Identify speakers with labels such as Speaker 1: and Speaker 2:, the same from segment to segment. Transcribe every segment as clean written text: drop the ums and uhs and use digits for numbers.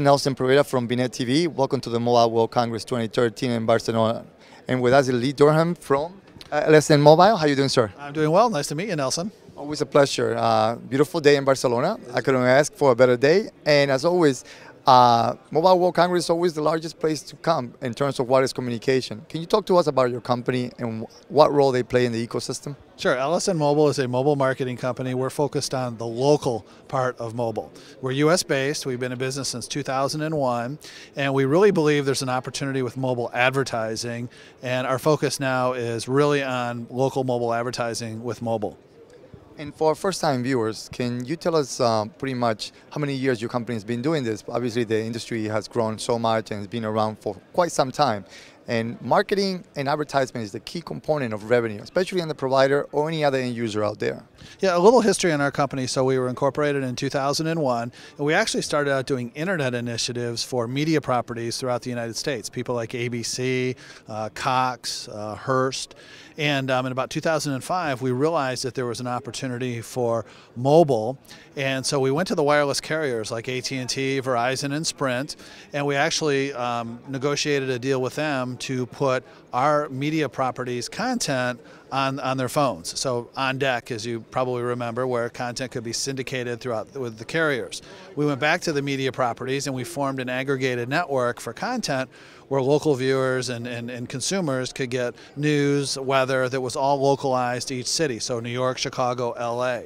Speaker 1: Nelson Pereira from bnetTV. Welcome to the Mobile World Congress 2013 in Barcelona. And with us is Lee Durham from LSN Mobile. How you doing, sir?
Speaker 2: I'm doing well. Nice to meet you, Nelson.
Speaker 1: Always a pleasure. Beautiful day in Barcelona. I couldn't ask for a better day. And as always, Mobile World Congress is always the largest place to come in terms of wireless communication. Can you talk to us about your company and what role they play in the ecosystem?
Speaker 2: Sure. LSN Mobile is a mobile marketing company. We're focused on the local part of mobile. We're U.S. based. We've been in business since 2001, and we really believe there's an opportunity with mobile advertising, and our focus now is really on local mobile advertising with mobile.
Speaker 1: And for our first-time viewers, can you tell us pretty much how many years your company has been doing this? Obviously, the industry has grown so much and it's been around for quite some time. And marketing and advertisement is the key component of revenue, especially on the provider or any other end user out there.
Speaker 2: Yeah, a little history on our company. So we were incorporated in 2001, and we actually started out doing internet initiatives for media properties throughout the United States. People like ABC, Cox, Hearst. And in about 2005, we realized that there was an opportunity for mobile. And so we went to the wireless carriers like AT&T, Verizon, and Sprint, and we actually negotiated a deal with them to put our media properties content on their phones. So on deck, as you probably remember, where content could be syndicated throughout with the carriers. We went back to the media properties and we formed an aggregated network for content where local viewers and consumers could get news, weather that was all localized to each city. So New York, Chicago, LA.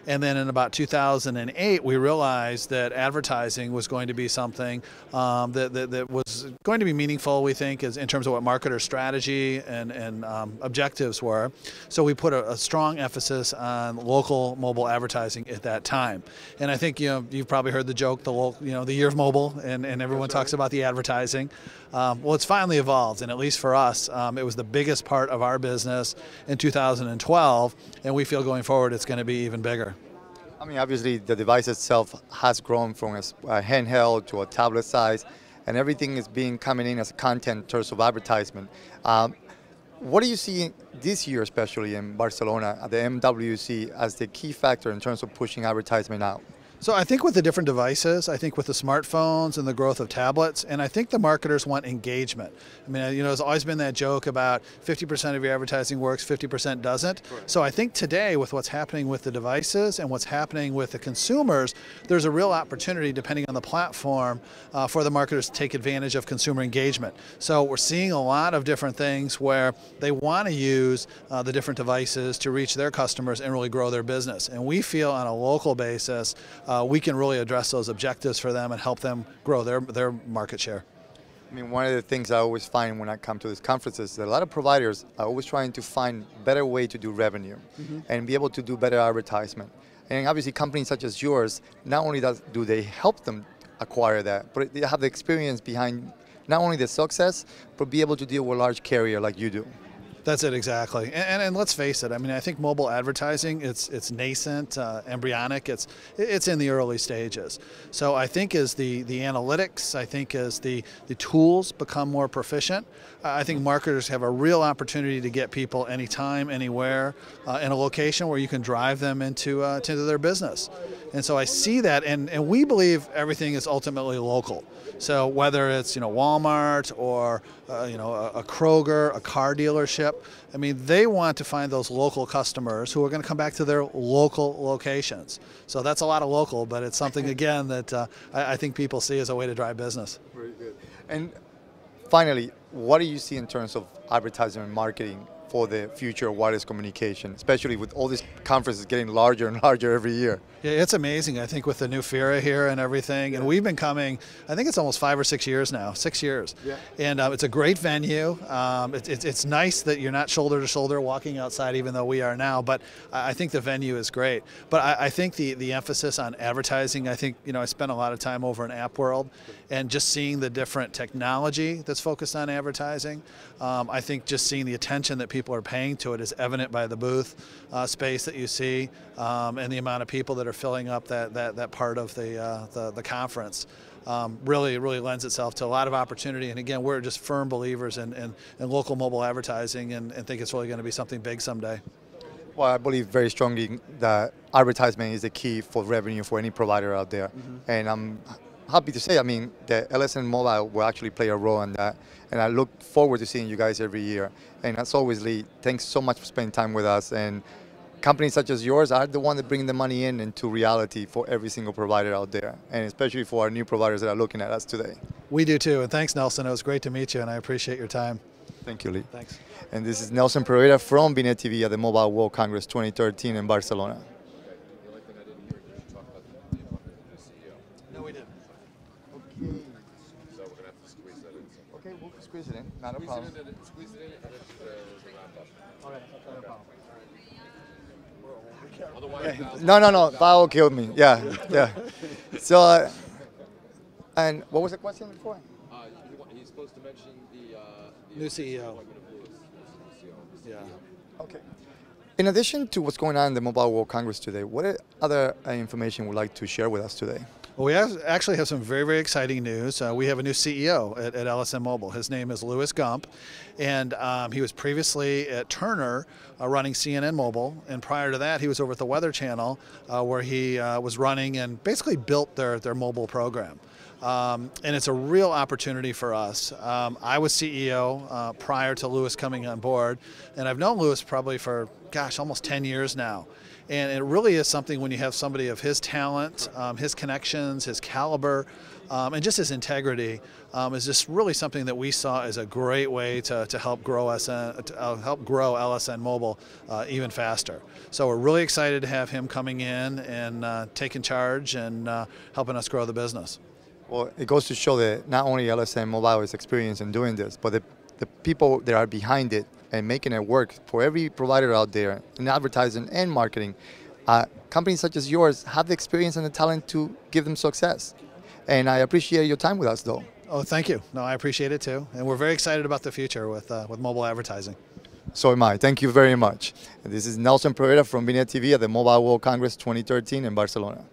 Speaker 2: And then in about 2008, we realized that advertising was going to be something that was going to be meaningful, we think, in terms of what marketer strategy and objectives were. So we put a strong emphasis on local mobile advertising at that time. And I think you've probably heard the joke, the year of mobile, and everyone talks about the advertising. Well, it's finally evolved, and at least for us, it was the biggest part of our business in 2012, and we feel going forward it's going to be even bigger.
Speaker 1: I mean, obviously, the device itself has grown from a handheld to a tablet size, and everything is coming in as content in terms of advertisement. What do you see this year, especially in Barcelona, at the MWC, as the key factor in terms of pushing advertisement out?
Speaker 2: So I think with the different devices, I think with the smartphones and the growth of tablets, and I think the marketers want engagement. I mean, there's always been that joke about 50% of your advertising works, 50% doesn't. Correct. So I think today with what's happening with the devices and what's happening with the consumers, there's a real opportunity, depending on the platform, for the marketers to take advantage of consumer engagement. So we're seeing a lot of different things where they want to use the different devices to reach their customers and really grow their business. And we feel on a local basis, we can really address those objectives for them and help them grow their market share.
Speaker 1: I mean, one of the things I always find when I come to these conferences is that a lot of providers are always trying to find better way to do revenue and be able to do better advertisement. And obviously companies such as yours, not only do they help them acquire that, but they have the experience behind not only the success, but be able to deal with a large carrier like you do.
Speaker 2: That's it, exactly. And let's face it, I mean, I think mobile advertising, it's nascent, embryonic, it's in the early stages. So I think as the analytics, I think as the tools become more proficient, I think marketers have a real opportunity to get people anytime, anywhere, in a location where you can drive them into their business. And so I see that, and we believe everything is ultimately local. So whether it's Walmart or a Kroger, a car dealership, I mean, they want to find those local customers who are going to come back to their local locations. So that's a lot of local, but it's something, again, that I think people see as a way to drive business.
Speaker 1: Very good. And finally, what do you see in terms of advertising and marketing for the future of wireless communication, especially with all these conferences getting larger and larger every year?
Speaker 2: Yeah, it's amazing, I think, with the new FIRA here and everything. And we've been coming, I think it's almost 5 or 6 years now, 6 years. Yeah. And it's a great venue. It's nice that you're not shoulder to shoulder walking outside, even though we are now, but I think the venue is great. But I think the emphasis on advertising, I think, I spent a lot of time over in App World and just seeing the different technology that's focused on advertising. I think just seeing the attention that people are paying to it is evident by the booth space that you see and the amount of people that are filling up that part of the conference. Really lends itself to a lot of opportunity. And again, we're just firm believers in local mobile advertising and think it's really going to be something big someday.
Speaker 1: Well, I believe very strongly that advertisement is the key for revenue for any provider out there. And I'm happy to say, I mean, the LSN Mobile will actually play a role in that, and I look forward to seeing you guys every year. And as always, Lee, thanks so much for spending time with us. And companies such as yours are the one that bring the money in into reality for every single provider out there, and especially for our new providers that are looking at us today.
Speaker 2: We do too, and thanks, Nelson. It was great to meet you, and I appreciate your time.
Speaker 1: Thank you, Lee.
Speaker 2: Thanks.
Speaker 1: And this is Nelson Pereira from bnetTV at the Mobile World Congress 2013 in Barcelona.
Speaker 2: No, we didn't.
Speaker 1: Okay.
Speaker 3: So we're going to have to squeeze that in.
Speaker 1: Okay, we'll squeeze it in. Not a problem.
Speaker 3: Squeeze it in and then the wrap up.
Speaker 2: Okay, no problem.
Speaker 3: Otherwise,
Speaker 1: No. Foul killed me. Yeah, yeah. So, and what was the question before?
Speaker 3: he's supposed to mention the
Speaker 2: New CEO.
Speaker 3: appointment of Louis as CEO.
Speaker 2: Yeah.
Speaker 1: Okay. In addition to what's going on in the Mobile World Congress today, what other information would you like to share with us today?
Speaker 2: Well, we actually have some very, very exciting news. We have a new CEO at LSN Mobile. His name is Louis Gump, and he was previously at Turner running CNN Mobile, and prior to that he was over at the Weather Channel where he was running and basically built their mobile program. And it's a real opportunity for us. I was CEO prior to Louis coming on board, and I've known Louis probably for, gosh, almost 10 years now. And it really is something when you have somebody of his talent, his connections, his caliber, and just his integrity is just really something that we saw as a great way to help grow LSN Mobile even faster. So we're really excited to have him coming in and taking charge and helping us grow the business.
Speaker 1: Well, it goes to show that not only LSN Mobile is experienced in doing this, but the people that are behind it and making it work for every provider out there in advertising and marketing, companies such as yours have the experience and the talent to give them success. And I appreciate your time with us, though.
Speaker 2: Oh, thank you. No, I appreciate it too. And we're very excited about the future with mobile advertising.
Speaker 1: So am I. Thank you very much. And this is Nelson Pereira from bnetTV at the Mobile World Congress 2013 in Barcelona.